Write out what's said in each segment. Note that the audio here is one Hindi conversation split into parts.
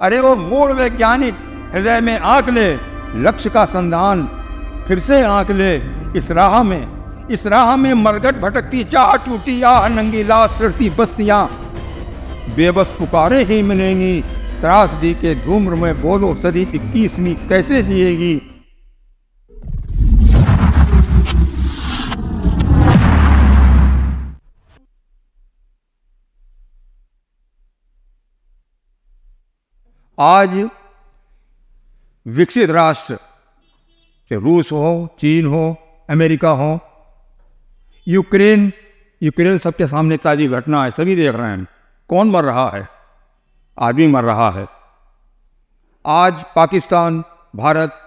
अरे वो मूल वैज्ञानिक हृदय में आंक ले, लक्ष्य का संधान फिर से आंक ले। इस राह में मरगट भटकती चाह टूटी आह नंगी लाश सड़ती बस्तियां, बेबस पुकारे ही मिलेंगी। त्रासदी के धूम्र में बोलो सदी 21वीं कैसे जिएगी। आज विकसित राष्ट्र, चाहे रूस हो, चीन हो, अमेरिका हो, यूक्रेन सबके सामने ताज़ी घटना है, सभी देख रहे हैं। कौन मर रहा है? आदमी मर रहा है। आज पाकिस्तान, भारत,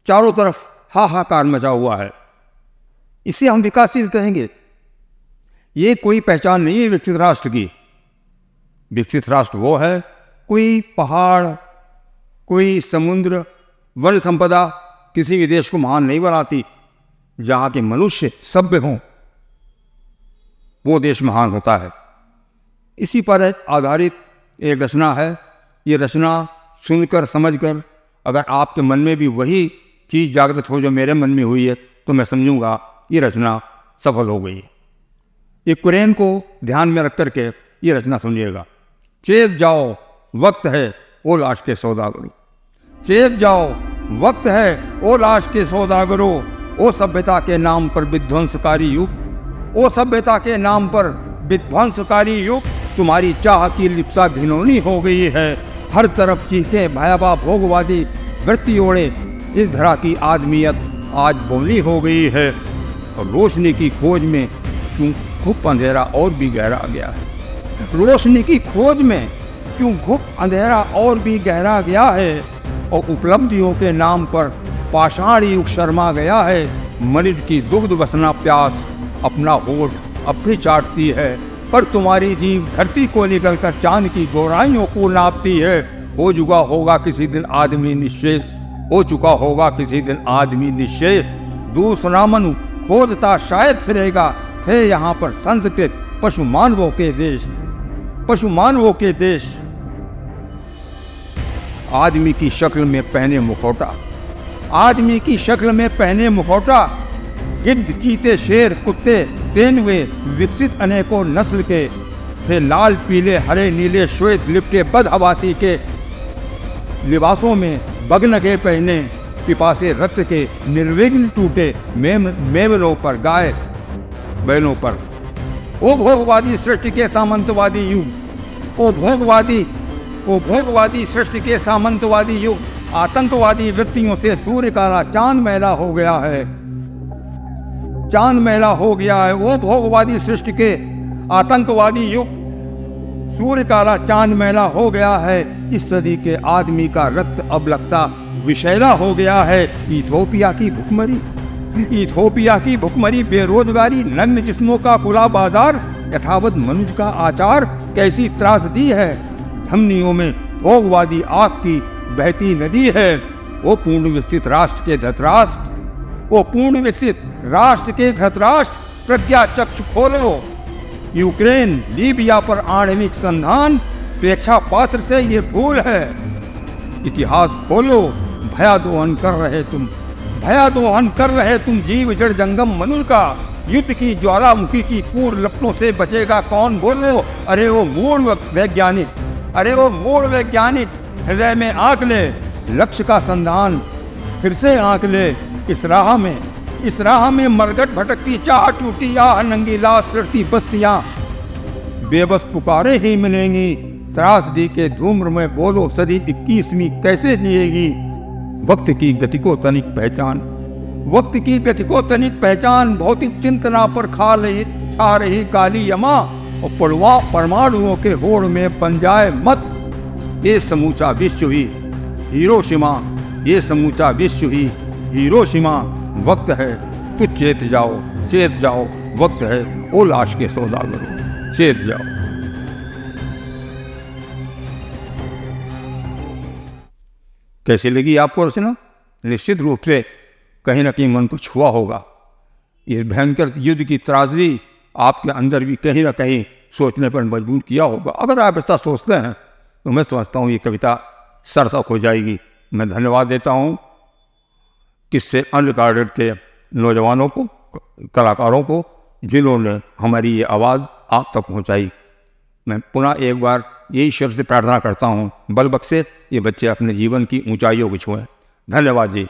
चारों तरफ हाहाकार मचा हुआ है। इसे हम विकासशील कहेंगे? ये कोई पहचान नहीं है विकसित राष्ट्र की। विकसित राष्ट्र वो है, कोई पहाड़, कोई समुद्र, वन संपदा किसी भी देश को महान नहीं बनाती। जहाँ के मनुष्य सभ्य हों, वो देश महान होता है। इसी पर आधारित एक रचना है। ये रचना सुनकर समझकर अगर आपके मन में भी वही चीज़ जागृत हो जो मेरे मन में हुई है, तो मैं समझूंगा ये रचना सफल हो गई है। यूक्रेन को ध्यान में रख करके ये रचना सुनिएगा। चेत जाओ, वक्त है ओ लाश के सौदागरों। चेत जाओ, वक्त है ओ लाश के सौदागरों। ओ सभ्यता के नाम पर विध्वंसकारी युग, ओ सभ्यता के नाम पर विध्वंसकारी युग। तुम्हारी चाह की लिप्सा घिनौनी हो गई है। हर तरफ चीखें भयावह भोगवादी वृत्ति ओढ़े इस धरा की आदमियत आज बोली हो गई है। और रोशनी की खोज में क्यों घुप अंधेरा और भी गहरा गया है। रोशनी की खोज में क्यों घुप अंधेरा और भी गहरा गया है। और उपलब्धियों के नाम पर पाषाण युग शर्मा गया है। मनिट की दुग्ध वसना प्यास अपना होठ अब भी चाटती है। पर तुम्हारी जीव धरती को निकलकर चांद की गोराइयों को नापती है। हो चुका होगा किसी दिन आदमी निश्चेष, हो चुका होगा किसी दिन आदमी निश्चेष। दूसरा मनु खोजता शायद फिरेगा। थे यहाँ पर संस्कृत पशु मानवों के देश, पशु मानवों के देश। आदमी की शक्ल में पहने मुखौटा, आदमी की शक्ल में पहने मुखौटा। गिद्ध, चीते, शेर, कुत्ते, तेंदुए विकसित अनेकों नस्ल के थे। लाल, पीले, हरे, नीले, श्वेत लिपटे बदहवासी के लिबासों में बगनगे पहने। पिपासे रक्त के निर्विघ्न टूटे मेमनों पर, गाय बैलों पर। ओ भोगवादी सृष्टि के सामंतवादी युग, ओ भोगवादी सृष्टि के सामंतवादी युग। आतंकवादी वृत्तियों से सूर्य का चांद मैला हो गया है, चांद मैला हो गया है। वो भोगवादी सृष्टि के आतंकवादी युग, सूर्य काला चांद मैला हो गया है। इस सदी के आदमी का रक्त अब लगता विषैला हो गया है। इथोपिया की भुखमरी, इथोपिया की भुखमरी, बेरोजगारी, नग्न जिस्मों का खुला बाजार, यथावत मनुष्य का आचार कैसी त्रासदी है। धमनियों में भोगवादी आग की बहती नदी है। वो पूर्ण विकसित राष्ट्र के धृतराष्ट्र, वो पूर्ण विकसित राष्ट्र के धृतराष्ट्र प्रज्ञा चक्षु खोलो। यूक्रेन, लीबिया पर आणविक संधान प्रेक्षा पात्र से ये भूल है। इतिहास खोलो, भयादोहन कर रहे तुम, भयादोहन कर रहे तुम जीव जड़ जंगम मनुष्य का। युद्ध की ज्वालामुखी की कूर लपटों से बचेगा कौन बोलो। अरे वो मूल वैज्ञानिक, अरे वो मूल वैज्ञानिक हृदय में आंक ले, लक्ष्य का संधान फिर से आंक ले। इस राह में मरगट भटकती चाह टूटी आह नंगी लाश सड़ती बस्तियां, बेबस पुकारे ही मिलेंगी। त्रासदी के धूम्र में बोलो सदी 21वीं कैसे जिएगी। वक्त की गति को तनिक पहचान, वक्त की गति को तनिक पहचान। भौतिक चिंतना पर खा रही काली यमा, और परमाणुओं के होड़ में बन जाए मत। ये समूचा विश्व ही हिरोशिमा, ये समूचा विश्व ही हिरोशिमा। वक्त है कुछ चेत जाओ, वक्त है ओ लाश के सौदागरों, चेत जाओ। कैसी लगी आपको रचना? निश्चित रूप से कहीं ना कहीं मन को छुआ होगा। इस भयंकर युद्ध की त्रासदी आपके अंदर भी कहीं ना कहीं सोचने पर मजबूर किया होगा। अगर आप ऐसा सोचते हैं तो मैं समझता हूँ ये कविता सार्थक हो जाएगी। मैं धन्यवाद देता हूँ किससे अनरिकॉर्डेड के नौजवानों को, कलाकारों को, जिन्होंने हमारी ये आवाज़ आप तक पहुँचाई। मैं पुनः एक बार यही ईश्वर से प्रार्थना करता हूँ, बल बख्शे ये बच्चे अपने जीवन की ऊंचाइयों को छुएं। धन्यवाद जी।